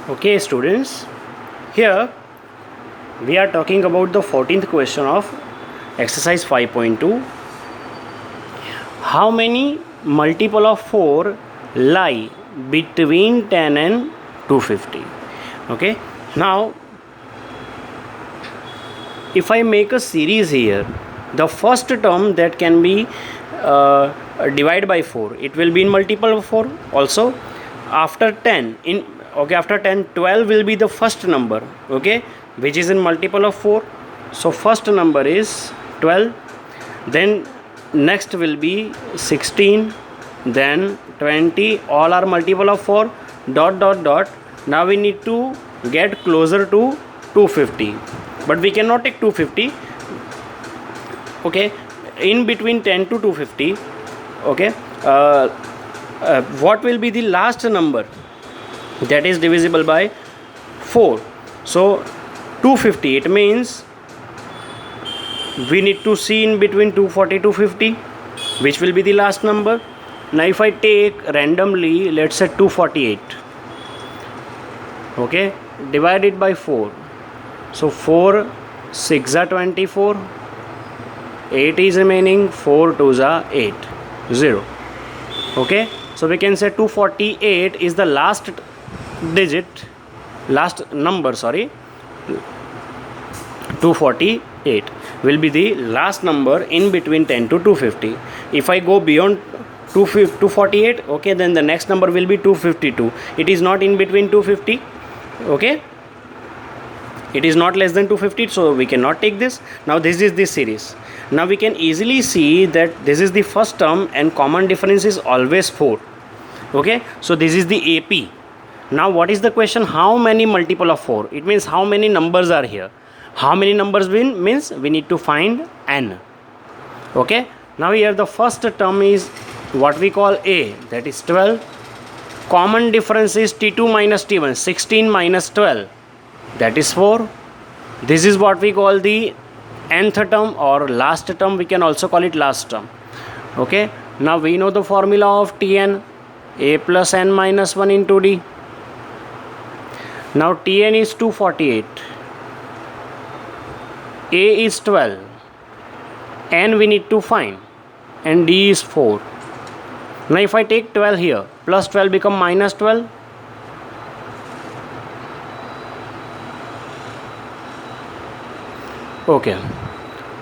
Okay, students, here we are talking about the 14th question of exercise 5.2. How many multiple of 4 lie between 10 and 250? Okay, now if I make a series here, the first term that can be divided by 4, it will be in multiple of 4 also. After 10 in after 10, 12 will be the first number, okay, which is in multiple of 4. So first number is 12, then next will be 16, then 20, all are multiple of 4, dot dot dot. Now we need to get closer to 250, but we cannot take 250, okay, in between 10 to 250, okay. What will be the last number that is divisible by 4? So 250, it means we need to see in between 240 to 50, which will be the last number. Now if I take randomly, let's say 248, okay, divide it by 4. So 4 6 are 24, 8 is remaining, 4 2s are 8, 0. Okay, so we can say 248 is the last number, 248 will be the last number in between 10 to 250. If I go beyond 248, okay, then the next number will be 252. It is not in between 250, okay, it is not less than 250, so we cannot take this. Now this is the series. Now we can easily see that this is the first term and common difference is always 4, okay. So this is the AP. Now what is the question? How many multiple of 4? It means how many numbers are here. How many numbers means we need to find n, okay. Now here the first term is what we call A, that is 12. Common difference is T2 minus T1, 16 minus 12, that is 4. This is what we call the nth term or last term, we can also call it last term, okay. Now we know the formula of Tn, A plus n minus 1 into D. Now Tn is 248, A is 12, n we need to find, and D is 4. Now if I take 12 here, plus 12 become minus 12. Okay,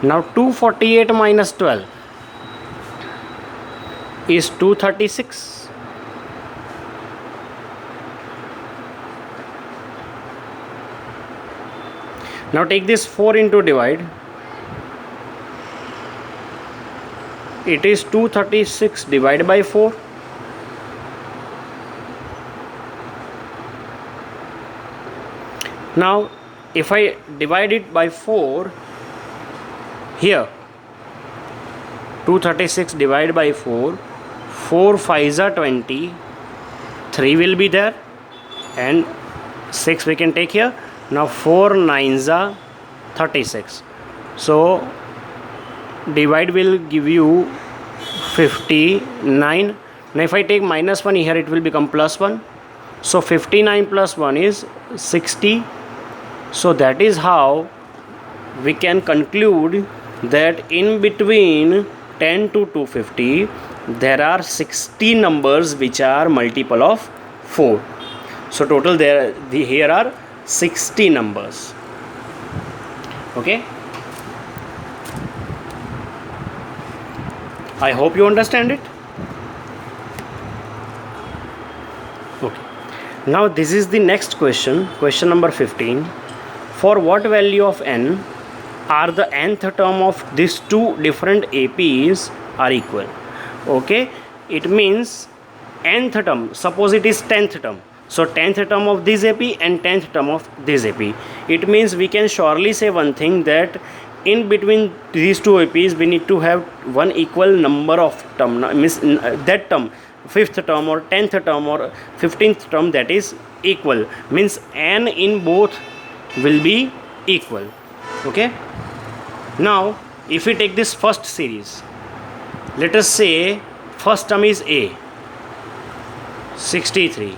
now 248 minus 12 is 236. Now take this 4 into divide. It is 236 divided by 4. Now if I divide it by 4 here, 236 divided by 4, 4 5s are 20, 3 will be there, and 6 we can take here. Now 4 9s are 36. So divide will give you 59. Now if I take minus 1 here, it will become plus 1. So 59 plus 1 is 60. So that is how we can conclude that in between 10 to 250 there are 60 numbers which are multiple of 4. So total here are 60 numbers, okay. I hope you understand it. Okay, now this is the next question, question number 15. For what value of n are the nth term of these two different APs are equal? Okay, it means nth term, suppose it is 10th term. So 10th term of this AP and 10th term of this AP. It means we can surely say one thing, that in between these two APs we need to have one equal number of term, means that term, 5th term or 10th term or 15th term, that is equal, means n in both will be equal, okay. Now if we take this first series, let us say first term is A, 63,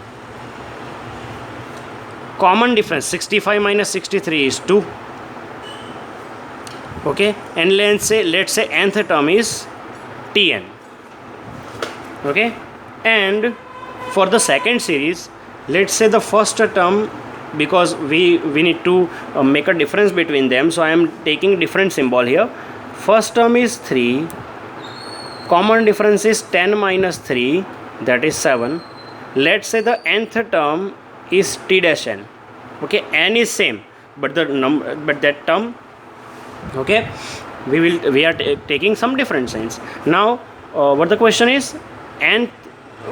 common difference 65 minus 63 is 2. Okay, and let's say nth term is Tn. Okay, and for the second series, let's say the first term, because we need to make a difference between them, so I am taking different symbol here. First term is 3, common difference is 10 minus 3, that is 7. Let's say the nth term is T dash n. Okay, n is same, but the number, but that term, okay, we are taking some different signs. Now what the question is, and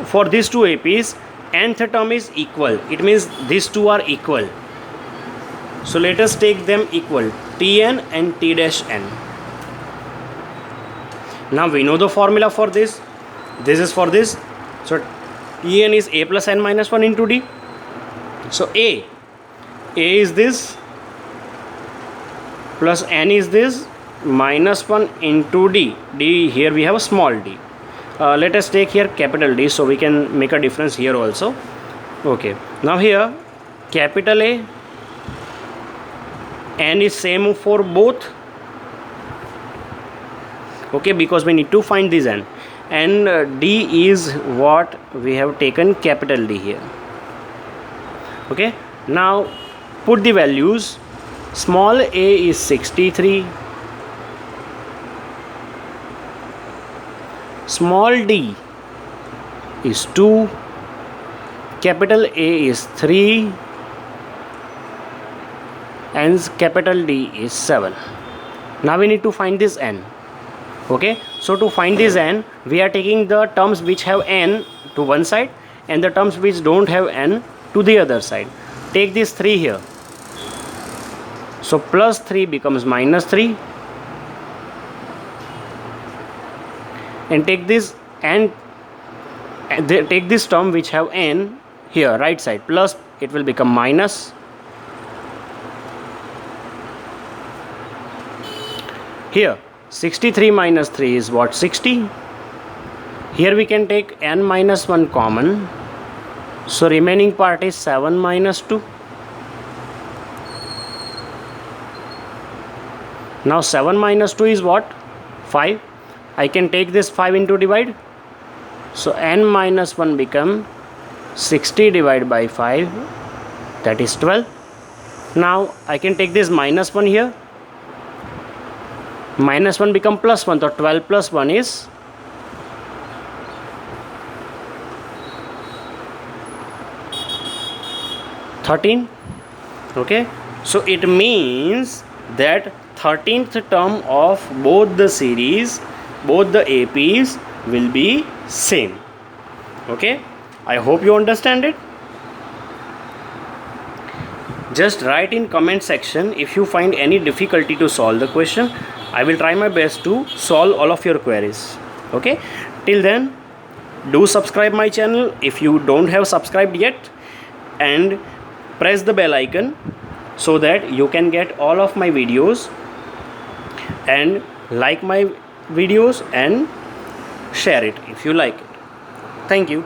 for these two APs, nth term is equal, it means these two are equal, so let us take them equal, Tn and T dash n. Now we know the formula for this. This is for this, so En is a plus n minus 1 into d. So a is this plus n is this minus 1 into d. D, here we have a small d. Let us take here capital D, so we can make a difference here also. Okay, now here capital A, n is same for both. Okay, because we need to find this n, and d is what we have taken capital D here. Okay, now put the values. Small a is 63, small d is 2, capital A is 3, and capital D is 7. Now we need to find this n. Okay, so to find this n, we are taking the terms which have n to one side and the terms which don't have n to the other side. Take this 3 here, so plus 3 becomes minus 3, and take this and take this term which have n here right side, plus it will become minus. Here 63 minus 3 is what, 60. Here we can take n minus 1 common, so remaining part is 7 minus 2. Now 7 minus 2 is what, 5. I can take this 5 into divide, so n minus 1 become 60 divided by 5, that is 12. Now I can take this minus 1 here, minus 1 become plus 1, so 12 plus 1 is 13. Okay, so it means that 13th term of both the series, both the APs will be same. Okay, I hope you understand it. Just write in comment section if you find any difficulty to solve the question. I will try my best to solve all of your queries. Okay, till then, do subscribe my channel if you don't have subscribed yet, and press the bell icon so that you can get all of my videos, and like my videos and share it if you like it. Thank you.